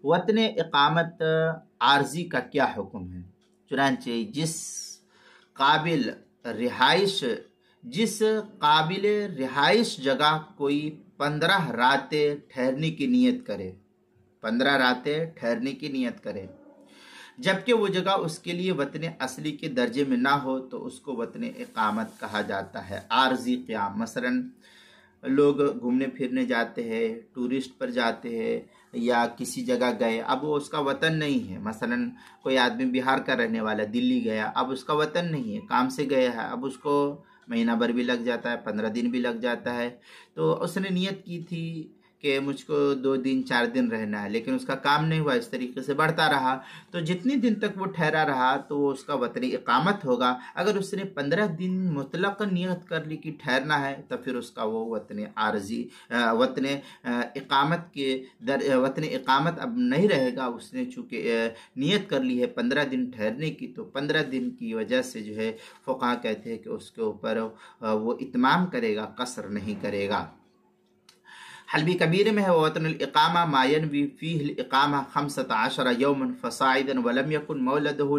वतन इकामत आर्जी का क्या हुक्म है। चुनांचे जिस काबिल रिहाइश जगह कोई 15 रातें ठहरने की नियत करे, 15 रातें ठहरने की नियत करे, जबकि वो जगह उसके लिए वतन असली के दर्जे में ना हो, तो उसको वतन इकामत कहा जाता है। आर्जी क़याम, मसलन लोग घूमने फिरने जाते हैं, टूरिस्ट पर जाते हैं या किसी जगह गए, अब वो उसका वतन नहीं है। मसलन कोई आदमी बिहार का रहने वाला दिल्ली गया, अब उसका वतन नहीं है, काम से गया है, अब उसको महीना भर भी लग जाता है, 15 दिन भी लग जाता है। तो उसने नियत की थी कि मुझको 2 दिन 4 दिन रहना है, लेकिन उसका काम नहीं हुआ, इस तरीके से बढ़ता रहा। तो जितने दिन तक वो ठहरा रहा तो वो उसका वतन इकामत होगा। अगर उसने 15 दिन मुतलक नियत कर ली कि ठहरना है, तो फिर उसका वो वतन आर्जी वतन इकामत अब नहीं रहेगा। उसने चूँकि नियत कर ली है 15 दिन ठहरने की, तो 15 दिन की वजह से जो है फ़ुक़हा कहते हैं कि उसके ऊपर वो इत्माम करेगा, कसर नहीं करेगा। हल्बी कबीर में है वतनुल इकामा मायन वी फीहिल इकामा 15 यौमन फसाइदन वलम यकुन मौलदहु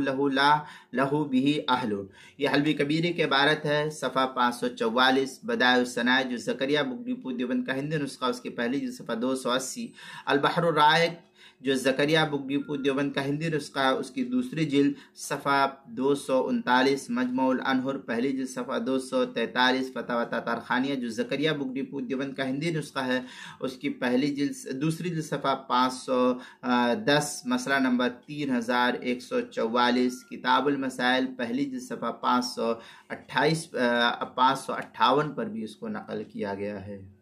लहू बिही अहलुन। ये हल्बी कबीर की इबारत है, सफ़ा 544। बदाए सनाए जो ज़करिया बुगडीपू देवबंद का हिंदी नुस्खा, उसकी पहली जो सफ़ा 280। अल बहरुर राइक जो ज़करिया बुगडीपू देवबंद का हिंदी नुस्खा, उसकी दूसरी जिल्द सफ़ा 239। मजमुउल अनहुर पहली जिल्द सफ़ा 243। फतवा तारखानिया जो ज़करिया बुगडीपू देवबंद का हिंदी नुस्खा है, उसकी पहली जिल्द दूसरी जिल्द सफ़ा 510 मसला नंबर 3144। किताबुल मसाइल पहली जिल्द सफ़ा 558 पर भी इसको नकल किया गया है।